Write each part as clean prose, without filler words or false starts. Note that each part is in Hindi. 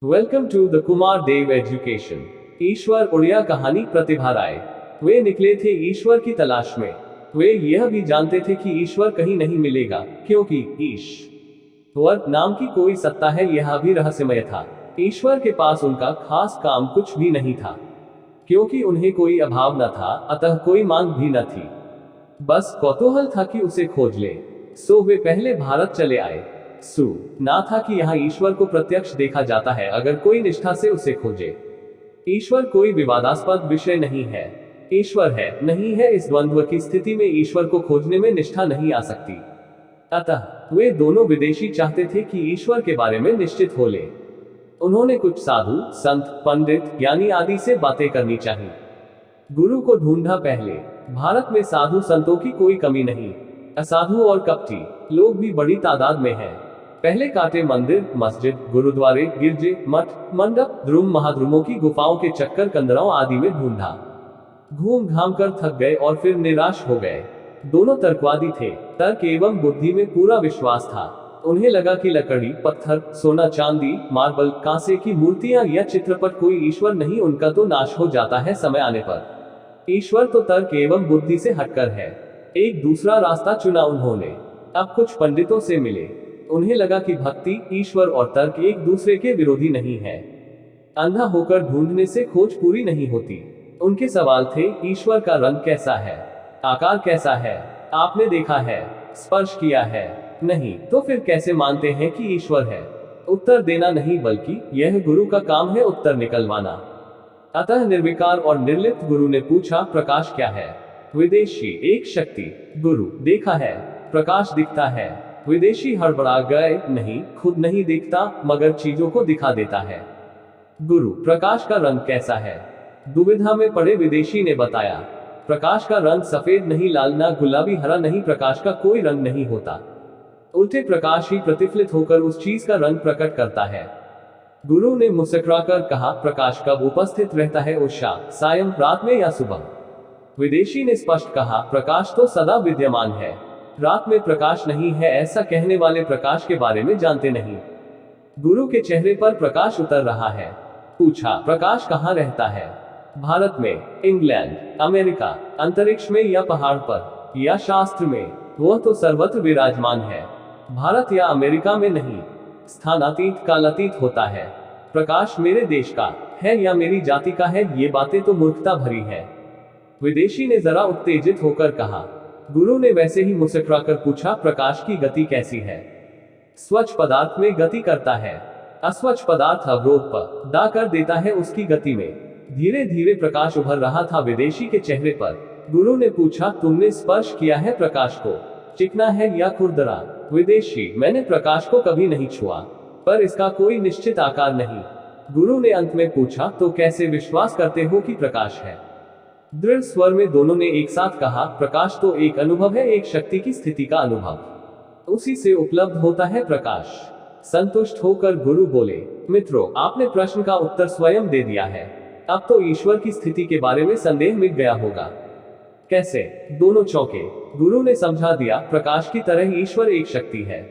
Welcome to the Kumar Dev education. ईश्वर उड़िया कहानी प्रतिभा राय। वे निकले थे ईश्वर की तलाश में। वे यह भी जानते थे कि ईश्वर कहीं नहीं मिलेगा, क्योंकि ईश्वर नाम की कोई सत्ता है, यह भी रहस्यमय था। ईश्वर के पास उनका खास काम कुछ भी नहीं था, क्योंकि उन्हें कोई अभाव न था, अतः कोई मांग भी न थी। बस कौतूहल था कि उसे खोज ले। सो वे पहले भारत चले आए। सु ना था कि यहाँ ईश्वर को प्रत्यक्ष देखा जाता है अगर कोई निष्ठा से उसे खोजे। ईश्वर कोई विवादास्पद विषय नहीं है। ईश्वर है नहीं है, इस द्वंद्व की स्थिति में ईश्वर को खोजने में निष्ठा नहीं आ सकती। अतः वे दोनों विदेशी चाहते थे कि ईश्वर के बारे में निश्चित हो ले। उन्होंने कुछ साधु, संत, पंडित, ज्ञानी आदि से बातें करनी चाहिए। गुरु को ढूंढा। पहले भारत में साधु संतों की कोई कमी नहीं, असाधु और कपटी लोग भी बड़ी तादाद में हैं। पहले काटे मंदिर, मस्जिद, गुरुद्वारे, गिरजे, मठ, मंडप, ध्रुम महाध्रुमों की गुफाओं के चक्कर कंदराओं आदि में ढूंढा। घूम घाम कर थक गए और फिर निराश हो गए। दोनों तर्कवादी थे, तर्क एवं बुद्धि में पूरा विश्वास था। उन्हें लगा कि लकड़ी, पत्थर, सोना, चांदी, मार्बल, कांसे की मूर्तियां या चित्रपट कोई ईश्वर नहीं, उनका तो नाश हो जाता है समय आने पर। ईश्वर तो तर्क एवं बुद्धि से हटकर है। एक दूसरा रास्ता चुना उन्होंने। अब कुछ पंडितों से मिले। उन्हें लगा कि भक्ति, ईश्वर और तर्क एक दूसरे के विरोधी नहीं है। अंधा होकर ढूंढने से खोज पूरी नहीं होती। उनके सवाल थे, ईश्वर का रंग कैसा है, आकार कैसा है, आपने देखा है, स्पर्श किया है? नहीं, तो फिर कैसे मानते हैं कि ईश्वर है? उत्तर देना नहीं, बल्कि यह गुरु का काम है उत्तर निकलवाना। अतः निर्विकार और निर्लिप्त गुरु ने पूछा, प्रकाश क्या है? विदेशी, एक शक्ति। गुरु, देखा है, प्रकाश दिखता है। विदेशी हड़बड़ा गए, नहीं, खुद नहीं दिखता, मगर चीजों को दिखा देता है। गुरु, प्रकाश का रंग कैसा है? दुविधा में पड़े विदेशी ने बताया, प्रकाश का रंग सफेद नहीं, लाल ना गुलाबी, हरा नहीं, प्रकाश का कोई रंग नहीं होता। उल्टे प्रकाश ही प्रतिफलित होकर उस चीज का रंग प्रकट करता है। गुरु ने मुस्कुराकर कहा, प्रकाश कब उपस्थित रहता है, उषा, सायं, रात में या सुबह? विदेशी ने स्पष्ट कहा, प्रकाश तो सदा विद्यमान है, रात में प्रकाश नहीं है। ऐसा कहने वाले प्रकाश के बारे में जानते नहीं। गुरु के चेहरे पर प्रकाश उतर रहा है। पूछा, प्रकाश कहाँ रहता है? भारत में, इंग्लैंड, अमेरिका, अंतरिक्ष में या पहाड़ पर, या शास्त्र में? वह तो सर्वत्र विराजमान है, भारत या अमेरिका में नहीं। स्थानातीत, कालातीत होता है। प्रकाश मेरे देश का है या मेरी जाति का है, ये बातें तो मूर्खता भरी है। विदेशी ने जरा उत्तेजित होकर कहा। गुरु ने वैसे ही मुस्कुराकर पूछा, प्रकाश की गति कैसी है? स्वच्छ पदार्थ में गति करता है, अस्वच्छ पदार्थ अवरोध पैदा कर देता है उसकी गति में। धीरे धीरे प्रकाश उभर रहा था विदेशी के चेहरे पर। गुरु ने पूछा, तुमने स्पर्श किया है प्रकाश को? चिकना है या खुरदरा? विदेशी, मैंने प्रकाश को कभी नहीं छुआ, पर इसका कोई निश्चित आकार नहीं। गुरु ने अंत में पूछा, तो कैसे विश्वास करते हो कि प्रकाश है? दृढ़ स्वर में दोनों ने एक साथ कहा, प्रकाश तो एक अनुभव है, एक शक्ति की स्थिति का अनुभव, उसी से उपलब्ध होता है प्रकाश। संतुष्ट होकर गुरु बोले, मित्रों, आपने प्रश्न का उत्तर स्वयं दे दिया है। अब तो ईश्वर की स्थिति के बारे में संदेह मिट गया होगा। कैसे? दोनों चौंके। गुरु ने समझा दिया, प्रकाश की तरह ईश्वर एक शक्ति है,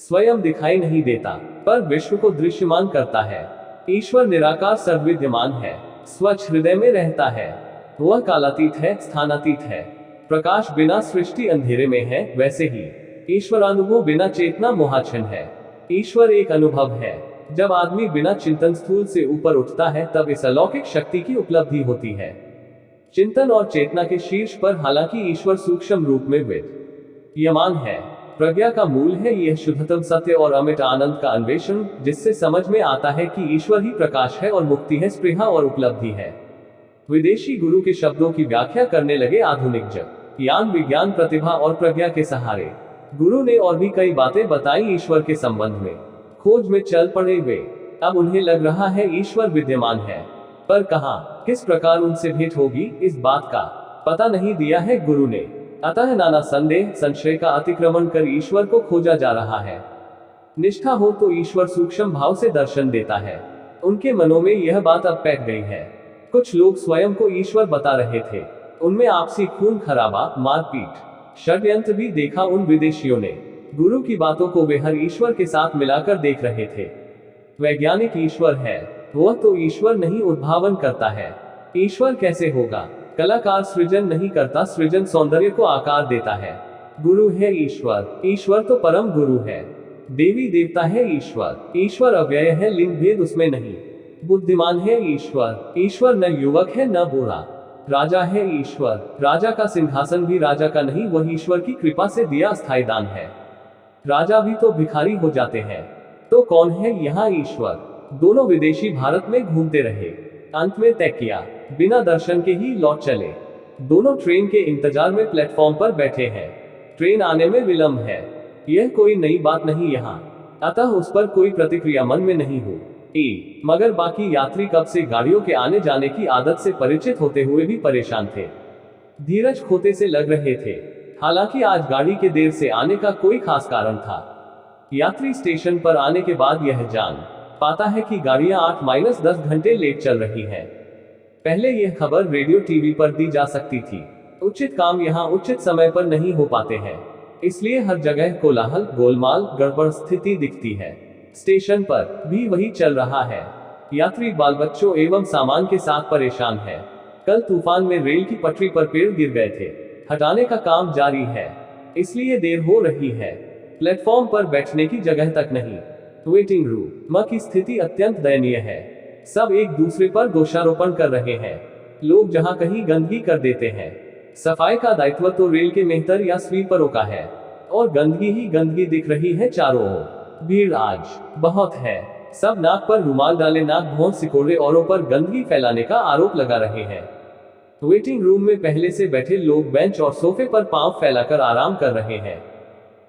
स्वयं दिखाई नहीं देता, पर विश्व को दृश्यमान करता है। ईश्वर निराकार सर्वविद्यमान है, स्वच्छ हृदय में रहता है। वह कालातीत है, स्थानातीत है। प्रकाश बिना सृष्टि अंधेरे में है, वैसे ही ईश्वरानुभव बिना चेतना मोहाच्छन्न है। ईश्वर एक अनुभव है। जब आदमी बिना चिंतन स्थूल से ऊपर उठता है, तब इस अलौकिक शक्ति की उपलब्धि होती है। चिंतन और चेतना के शीर्ष पर हालांकि ईश्वर सूक्ष्म रूप में विद्यमान है। प्रज्ञा का मूल है यह शुद्धतम सत्य और अमिट आनंद का अन्वेषण, जिससे समझ में आता है कि ईश्वर ही प्रकाश है और मुक्ति है, स्पृहा और उपलब्धि है। विदेशी गुरु के शब्दों की व्याख्या करने लगे। आधुनिक जग ज्ञान, विज्ञान, प्रतिभा और प्रज्ञा के सहारे गुरु ने और भी कई बातें बताई ईश्वर के संबंध में। खोज में चल पड़े वे। अब उन्हें लग रहा है ईश्वर विद्यमान है, पर कहाँ, किस प्रकार उनसे भेंट होगी, इस बात का पता नहीं दिया है गुरु ने। अतः नाना संदेह, संशय का अतिक्रमण कर ईश्वर को खोजा जा रहा है। निष्ठा हो तो ईश्वर सूक्ष्म भाव से दर्शन देता है। उनके मनों में यह बात अब पैठ गई है। कुछ लोग स्वयं को ईश्वर बता रहे थे। उनमें आपसी खून खराबा, मारपीट, षड्यंत्र भी देखा उन विदेशियों ने। गुरु की बातों को वे हर ईश्वर के साथ मिलाकर देख रहे थे। वैज्ञानिक ईश्वर है, वह तो ईश्वर नहीं उद्भावन करता है। ईश्वर कैसे होगा? कलाकार सृजन नहीं करता, सृजन सौंदर्य को आकार देता है। गुरु है ईश्वर, ईश्वर तो परम गुरु है। देवी देवता है ईश्वर, ईश्वर अव्यय है, लिंग भेद उसमें नहीं। बुद्धिमान है ईश्वर, ईश्वर न युवक है न बूढ़ा। राजा है ईश्वर, राजा का सिंहासन भी राजा का नहीं, वह ईश्वर की कृपा से दिया अस्थायी दान है। राजा भी तो भिखारी हो जाते हैं, तो कौन है यहाँ ईश्वर? दोनों विदेशी भारत में घूमते रहे, अंत में तय किया, बिना दर्शन के ही लौट चले। दोनों ट्रेन के इंतजार में प्लेटफॉर्म पर बैठे हैं। ट्रेन आने में विलंब है, यह कोई नई बात नहीं यहाँ, अतः उस पर कोई प्रतिक्रिया मन में नहीं हुई। मगर बाकी यात्री कब से गाड़ियों के आने जाने की आदत से परिचित होते हुए भी परेशान थे, धीरज खोते से लग रहे थे। हालांकि आज गाड़ी के देर से आने का कोई खास कारण था। यात्री स्टेशन पर आने के बाद यह जान पाता है कि गाड़ियां 8-10 घंटे लेट चल रही हैं। पहले यह खबर रेडियो टीवी पर दी जा सकती थी। उचित काम यहाँ उचित समय पर नहीं हो पाते हैं, इसलिए हर जगह कोलाहल, गोलमाल, गड़बड़ स्थिति दिखती है। स्टेशन पर भी वही चल रहा है। यात्री बाल बच्चों एवं सामान के साथ परेशान है। कल तूफान में रेल की पटरी पर पेड़ गिर गए थे, हटाने का काम जारी है, इसलिए देर हो रही है। प्लेटफॉर्म पर बैठने की जगह तक नहीं। वेटिंग रूम की स्थिति अत्यंत दयनीय है। सब एक दूसरे पर दोषारोपण कर रहे हैं। लोग जहां कहीं गंदगी कर देते हैं। सफाई का दायित्व तो रेल के मेहतर या स्वीपरों का है, और गंदगी ही गंदगी दिख रही है चारों ओर। भीड़ आज बहुत है, सब नाक पर रुमाल डाले नाक भौं सिकोड़े औरों पर गंदगी फैलाने का आरोप लगा रहे हैं। वेटिंग रूम में पहले से बैठे लोग बेंच और सोफे पर पांव फैलाकर आराम कर रहे हैं।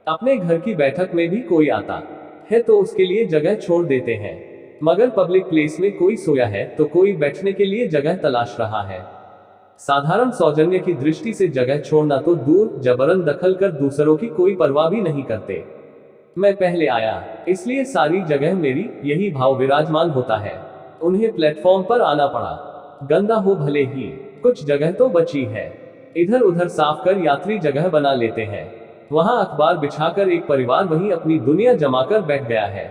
अपने घर की बैठक में भी कोई आता है तो उसके लिए जगह छोड़ देते हैं, मगर पब्लिक प्लेस में कोई सोया है तो कोई बैठने के लिए जगह तलाश रहा है। साधारण सौजन्य की दृष्टि से जगह छोड़ना तो दूर, जबरन दखल कर दूसरों की कोई परवाह भी नहीं करते। मैं पहले आया इसलिए सारी जगह मेरी, यही भाव विराजमान होता है। उन्हें प्लेटफॉर्म पर आना पड़ा, गंदा हो भले ही, कुछ जगह तो बची है। इधर उधर साफ कर यात्री जगह बना लेते हैं। वहां अखबार बिछाकर एक परिवार वहीं अपनी दुनिया जमाकर बैठ गया है।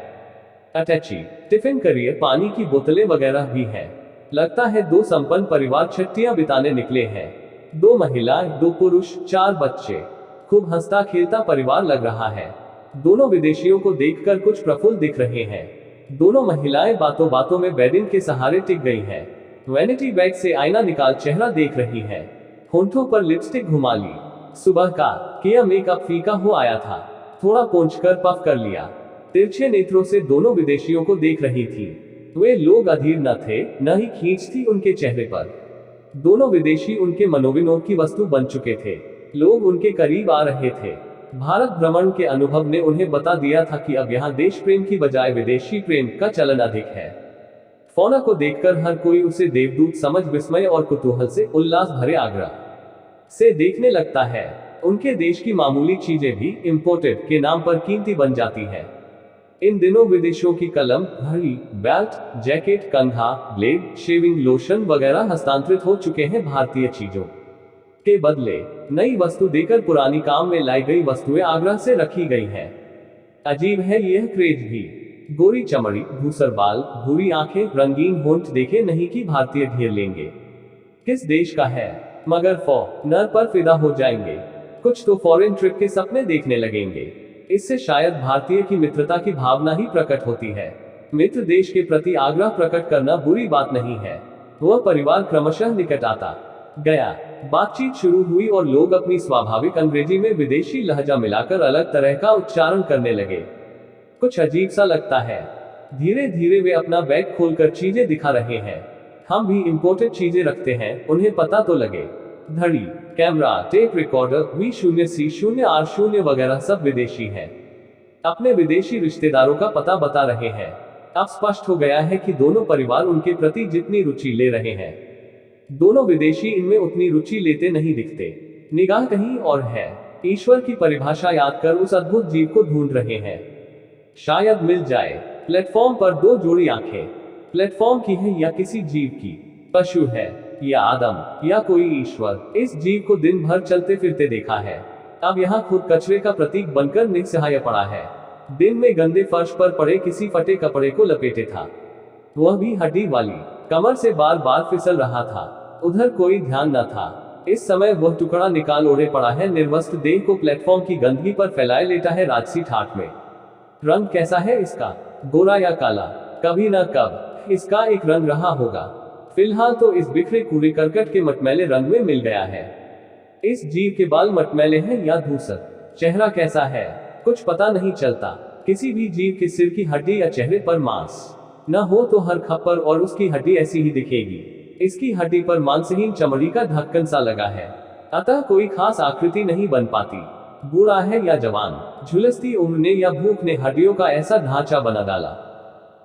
अटैची, टिफिन करिए, पानी की बोतलें वगैरह भी हैं। लगता है दो संपन्न परिवार छुट्टियां बिताने निकले हैं। 2 महिलाएं, 2 पुरुष, 4 बच्चे, खूब हंसता खेलता परिवार लग रहा है। दोनों विदेशियों को देखकर कुछ प्रफुल्ल दिख रहे हैं। दोनों महिलाएं बातों बातों में बेडिन के सहारे टिक गई हैं। वैनिटी बैग से आईना निकाल चेहरा देख रही हैं। होंठों पर लिपस्टिक घुमा ली। सुबह का किया मेकअप फीका हो आया था, थोड़ा पोंछकर पफ कर लिया। तिरछे नेत्रों से दोनों विदेशियों को देख रही थी। वे लोग अधीर न थे, न ही खींच थी उनके चेहरे पर। दोनों विदेशी उनके मनोविनोद की वस्तु बन चुके थे। लोग उनके करीब आ रहे थे। भारत भ्रमण के अनुभव ने उन्हें बता दिया था कि अब यहाँ देश प्रेम की बजाय विदेशी प्रेम का चलन अधिक है। फौना को देखकर हर कोई उसे देवदूत समझ विस्मय और कुतूहल से, उल्लास भरे आग्रह से देखने लगता है। उनके देश की मामूली चीजें भी इंपोर्टेड के नाम पर कीमती बन जाती है। इन दिनों विदेशों की कलम, घड़ी, बेल्ट, जैकेट, कंघा, ब्लेड, शेविंग लोशन वगैरह हस्तांतरित हो चुके हैं। भारतीय चीजों के बदले नई वस्तु देकर पुरानी काम में लाई गई वस्तुएं आग्रह से रखी गई हैं। अजीब है यह क्रेज भी। गोरी चमड़ी, धूसर बाल, भूरी आंखें, रंगीन होंठ देखे नहीं कि भारतीय घेर लेंगे। किस देश का है, मगर फॉरेनर पर फिदा हो जाएंगे। कुछ तो फॉरेन ट्रिप के सपने देखने लगेंगे। इससे शायद भारतीय की मित्रता की भावना ही प्रकट होती है। मित्र देश के प्रति आग्रह प्रकट करना बुरी बात नहीं है। वह परिवार क्रमशः निकट आता गया। बातचीत शुरू हुई और लोग अपनी स्वाभाविक अंग्रेजी में विदेशी लहजा मिलाकर अलग तरह का उच्चारण करने लगे। कुछ अजीब सा लगता है। धीरे धीरे वे अपना बैग खोलकर चीजें दिखा रहे हैं। हम भी इंपोर्टेड चीजें रखते हैं, उन्हें पता तो लगे। घड़ी, camera, tape recorder, V0, C0, R0 वगैरह सब विदेशी हैं। अपने विदेशी रिश्तेदारों का पता बता रहे हैं। अब स्पष्ट हो गया है कि दोनों परिवार उनके प्रति जितनी रुचि ले रहे हैं, दोनों विदेशी इनमें उतनी रुचि लेते नहीं दिखते। निगाह कहीं और है। ईश्वर की परिभाषा याद कर उस अद्भुत जीव को ढूंढ रहे हैं। शायद मिल जाए। प्लेटफॉर्म पर 2 जोड़ी आंखें, प्लेटफॉर्म की है या किसी जीव की। पशु है या आदम या कोई ईश्वर। इस जीव को दिन भर चलते फिरते देखा है, अब यहाँ खुद कचरे का प्रतीक बनकर निस्सहाय पड़ा है। दिन में गंदे फर्श पर पड़े किसी फटे कपड़े को लपेटे था, वह भी हड्डी वाली। कमर से बार बार फिसल रहा था। उधर कोई ध्यान न था। इस समय वह टुकड़ा निकाल ओढ़े पड़ा है, निर्वस्त्र देह को प्लेटफॉर्म की गंदगी पर फैलाए लेटा है राजसी ठाठ में। रंग कैसा है इसका, गोरा या काला? कभी न कब इसका एक रंग रहा होगा। फिलहाल तो इस बिखरे कूड़े करकट के मटमैले रंग में मिल गया है। इस जीव के बाल मटमैले हैं या धूसर? चेहरा कैसा है, कुछ पता नहीं चलता। किसी भी जीव के सिर की हड्डी या चेहरे पर मांस न हो तो हर खप्पर और उसकी हड्डी ऐसी ही दिखेगी। इसकी हड्डी पर मांसहीन चमड़ी का ढक्कन सा लगा है, अतः कोई खास आकृति नहीं बन पाती। बूढ़ा है या जवान, झुलसती उम्र ने या भूख ने हड्डियों का ऐसा ढांचा बना डाला,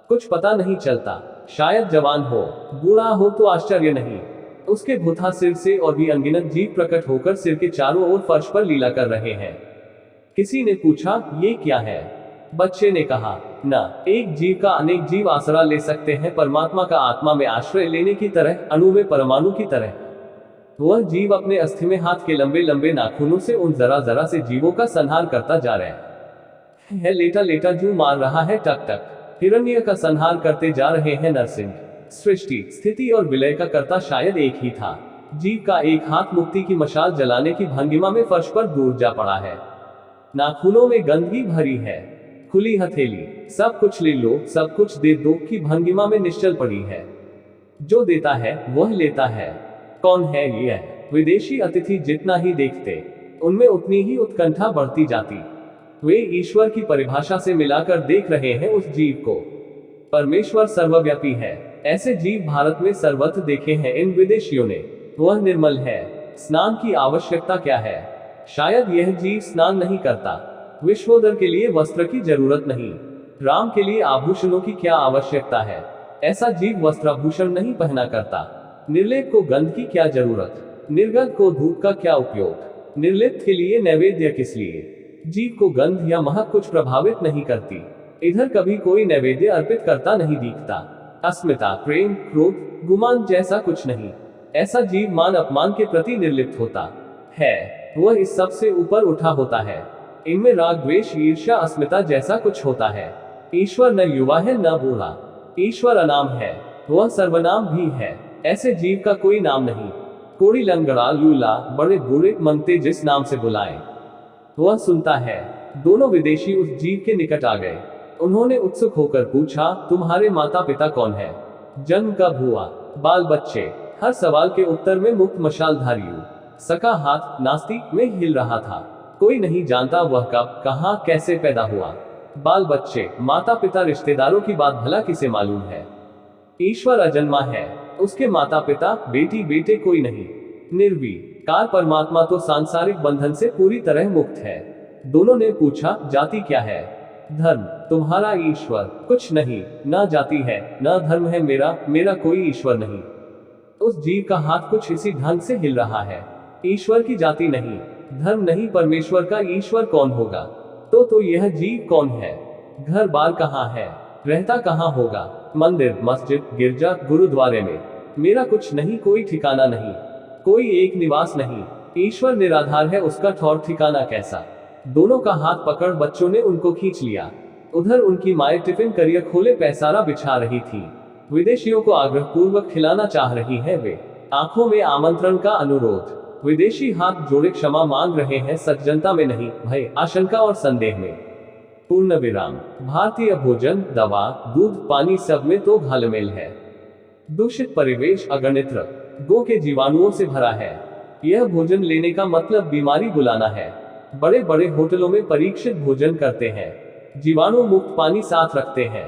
कुछ पता नहीं चलता। शायद जवान हो, बूढ़ा हो तो आश्चर्य नहीं। उसके भुथा सिर से और भी अनगिनत जीव प्रकट होकर सिर के चारों ओर फर्श पर लीला कर रहे हैं। किसी ने पूछा, ये क्या है? बच्चे ने कहा, न, एक जीव का अनेक जीव आसरा ले सकते हैं, परमात्मा का आत्मा में आश्रय लेने की तरह, अणु में परमाणु की तरह। वह जीव अपने अस्थि में हाथ के लंबे लंबे नाखूनों से उन जरा जरा से जीवों का संहार करता जा रहा है। लेटा लेटा जू मार रहा है टक टक। हिरण्य का संहार करते जा रहे हैं नरसिंह। सृष्टि, स्थिति और विलय का कर्ता शायद एक ही था। जीव का एक हाथ मुक्ति की मशाल जलाने की भंगिमा में फर्श पर दूर जा पड़ा है। नाखूनों में गंदगी भरी है, खुली हथेली, सब कुछ ले लो, सब कुछ दे दो की भंगिमा में निश्चल पड़ी है। जो देता है वह लेता है। कौन है यह? विदेशी अतिथि जितना ही देखते, उनमें उतनी ही उत्कंठा बढ़ती जाती। वे ईश्वर की परिभाषा से मिलाकर देख रहे हैं उस जीव को। परमेश्वर सर्वव्यापी है, ऐसे जीव भारत में सर्वत्र देखे हैं इन विदेशियों ने। वह निर्मल है, स्नान की आवश्यकता क्या है? शायद यह जीव स्नान नहीं करता। विश्वोदर के लिए वस्त्र की जरूरत नहीं, राम के लिए आभूषणों की क्या आवश्यकता है? ऐसा जीव वस्त्राभूषण नहीं पहना करता। निर्लेप को गंध की क्या जरूरत? निर्गत को धूप का क्या उपयोग? निर्लिप्त के लिए नैवेद्य किस लिए? जीव को गंध या महक कुछ प्रभावित नहीं करती। इधर कभी कोई नैवेद्य अर्पित करता नहीं दिखता। अस्मिता, प्रेम, क्रोध, गुमान जैसा कुछ नहीं। ऐसा जीव मान अपमान के प्रति निर्लिप्त होता है, वह इस सब से ऊपर उठा होता है। इनमें राग, द्वेष, ईर्ष्या, अस्मिता जैसा कुछ होता है। ईश्वर न युवा है न बूढ़ा, ईश्वर अनाम है, वह सर्वनाम भी है। ऐसे जीव का कोई नाम नहीं। कोड़ी, लंगड़ा, लूला, बड़े बूढ़े मंगते जिस नाम से बुलाएं वह सुनता है। दोनों विदेशी उस जीव के निकट आ गए। उन्होंने उत्सुक होकर पूछा, तुम्हारे माता पिता कौन है? जन्म कब हुआ? बाल बच्चे? हर सवाल के उत्तर में मुक्त मशालधारी सका हाथ नास्तिक में हिल रहा था। कोई नहीं जानता वह कब, कहां, कैसे पैदा हुआ। बाल बच्चे, माता पिता, रिश्तेदारों की बात भला किसे मालूम है? ईश्वर अजन्मा है, उसके माता पिता, बेटी बेटे कोई नहीं। निर्विकार परमात्मा तो सांसारिक बंधन से पूरी तरह मुक्त है। दोनों ने पूछा, जाति क्या है? धर्म? तुम्हारा ईश्वर? कुछ नहीं, ना जाति है ना धर्म है मेरा कोई ईश्वर नहीं। उस जीव का हाथ कुछ इसी ढंग से हिल रहा है। ईश्वर की जाति नहीं, धर्म नहीं, परमेश्वर का ईश्वर कौन होगा? तो यह जीव कौन है? घर बार कहाँ है? रहता कहाँ होगा? मंदिर, मस्जिद, गिरजा, गुरुद्वारे में? मेरा कुछ नहीं, कोई ठिकाना नहीं, कोई एक निवास नहीं। ईश्वर निराधार है, उसका ठौर ठिकाना कैसा? दोनों का हाथ पकड़ बच्चों ने उनको खींच लिया। उधर उनकी माए टिफिन करियर खोले पैसारा बिछा रही थी। विदेशियों को आग्रह पूर्वक खिलाना चाह रही है वे। आंखों में आमंत्रण का अनुरोध। विदेशी हाथ जोड़े क्षमा मांग रहे हैं, सज्जनता में नहीं, भय, आशंका और संदेह में। पूर्ण विराम। भारतीय भोजन, दवा, दूध, पानी सब में तो घालमेल है। दूषित परिवेश, अगणित गो के जीवाणुओं से भरा है। यह भोजन लेने का मतलब बीमारी बुलाना है। बड़े बड़े होटलों में परीक्षित भोजन करते हैं, जीवाणु मुक्त पानी साथ रखते हैं,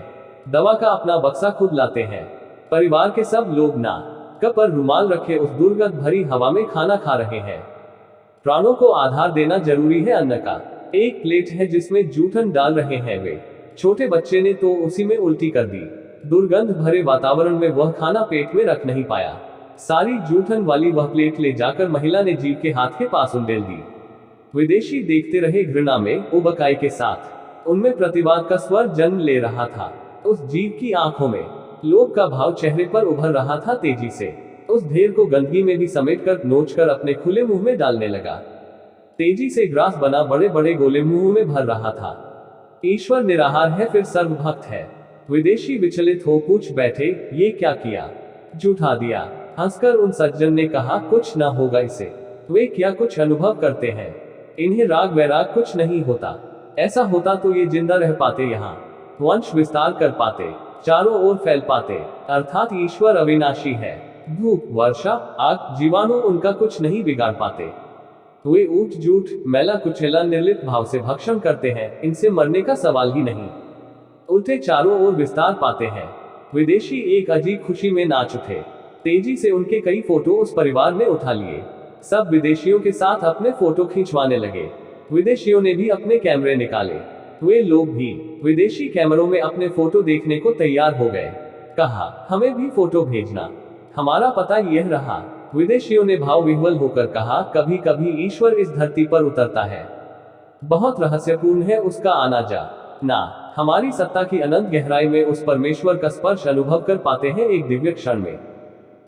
दवा का अपना बक्सा खुद लाते हैं। परिवार के सब लोग नाक पर रुमाल रखे उस दुर्गंध भरी हवा में खाना खा रहे हैं। प्राणों को आधार देना जरूरी है अन्न का। एक प्लेट है जिसमें जूठन डाल रहे हैं वे। छोटे बच्चे ने तो उसी में उल्टी कर दी। दुर्गंध भरे वातावरण में वह खाना पेट में रख नहीं पाया। सारी जूठन वाली वह प्लेट ले जाकर महिला ने जीव के हाथ के पास उंडेल दी। विदेशी देखते रहे घृणा में, उबकाई के साथ। उनमें प्रतिवाद का स्वर जन्म ले रहा था। उस जीव की आंखों में लोभ का भाव चेहरे पर उभर रहा था तेजी से। उस ढेर को गंदगी में भी समेटकर नोचकर अपने खुले मुंह में डालने लगा। तेजी से ग्रास बना बड़े बड़े गोले मुंह में भर रहा था। ईश्वर निराहार है फिर सर्वभक्त है। विदेशी विचलित हो पूछ बैठे, ये क्या किया? जूठा दिया। हंसकर उन सज्जन ने कहा, कुछ ना होगा इसे। वे क्या कुछ अनुभव करते हैं? इन्हें राग वैराग कुछ नहीं होता। ऐसा होता तो ये जिंदा रह पाते, यहाँ वंश विस्तार कर पाते, चारों ओर फैल पाते। अर्थात ईश्वर अविनाशी है। धूप, वर्षा, आग, जीवाणु उनका कुछ नहीं बिगाड़ पाते। वे ऊट जूठ, मैला कुचैला निर्लिप्त भाव से भक्षण करते हैं, इनसे मरने का सवाल ही नहीं। उल्टे चारों ओर विस्तार पाते हैं। विदेशी एक अजीब खुशी में नाच उठे। तेजी से उनके कई फोटो उस परिवार ने उठा लिए। सब विदेशियों के साथ अपने फोटो खींचवाने लगे। विदेशियों ने भी अपने कैमरे निकाले। वे लोग भी विदेशी कैमरों में अपने फोटो देखने को तैयार हो गए। कहा, हमें भी फोटो भेजना, हमारा पता यह रहा। विदेशियों ने भाव विह्वल होकर कहा, कभी कभी ईश्वर इस धरती पर उतरता है। बहुत रहस्यपूर्ण है उसका आना जाना। हमारी सत्ता की अनंत गहराई में उस परमेश्वर का स्पर्श अनुभव कर पाते हैं एक दिव्य क्षण में।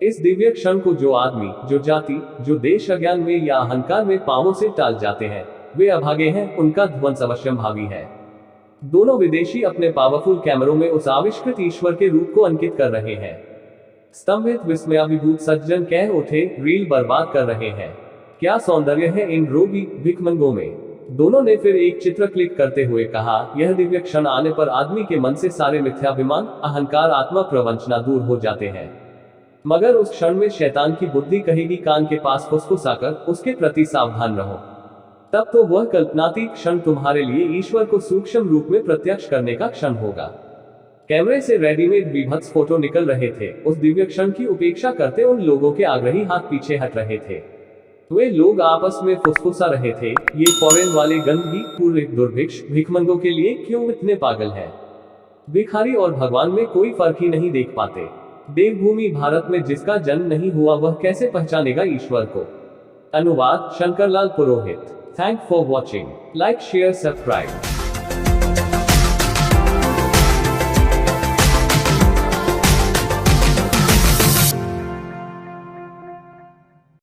इस दिव्य क्षण को जो आदमी, जो जाति, जो देश अज्ञान में या अहंकार में पांवों से टाल जाते हैं, वे अभागे हैं, उनका ध्वंस अवश्यम भावी है। दोनों विदेशी अपने पावरफुल कैमरों में उस आविष्कृत ईश्वर के रूप को अंकित कर रहे हैं। स्तंभित विस्मयाभिभूत सज्जन कह उठे, रील बर्बाद कर रहे हैं। क्या सौंदर्य है इन रोगी भिखमंगों में। दोनों ने फिर एक चित्र क्लिक करते हुए कहा, यह दिव्य क्षण आने पर आदमी के मन से सारे मिथ्याभिमान, अहंकार, आत्मा प्रवंचना दूर हो जाते हैं। मगर उस क्षण में शैतान की बुद्धि कहेगी, कान के पास फुसफुसाकर उसके प्रति सावधान रहो। तब तो वह कल्पनातीत क्षण तुम्हारे लिए ईश्वर को सूक्ष्म रूप में प्रत्यक्ष करने का क्षण होगा। कैमरे से रेडीमेड विभत्स फोटो निकल रहे थे। उस दिव्य क्षण की उपेक्षा करते उन लोगों के आग्रही हाथ पीछे हट रहे थे। वे लोग आपस में फुसफुसा रहे थे, ये फॉरेन वाले गंदगी, पूर्व दुर्भिक्ष, भिखमंगों के लिए क्यों इतने पागल हैं? भिखारी और भगवान में कोई फर्क ही नहीं देख पाते। देवभूमि भारत में जिसका जन्म नहीं हुआ वह कैसे पहचानेगा ईश्वर को। अनुवाद Shankarlal Purohit. Thank for watching. Like share subscribe.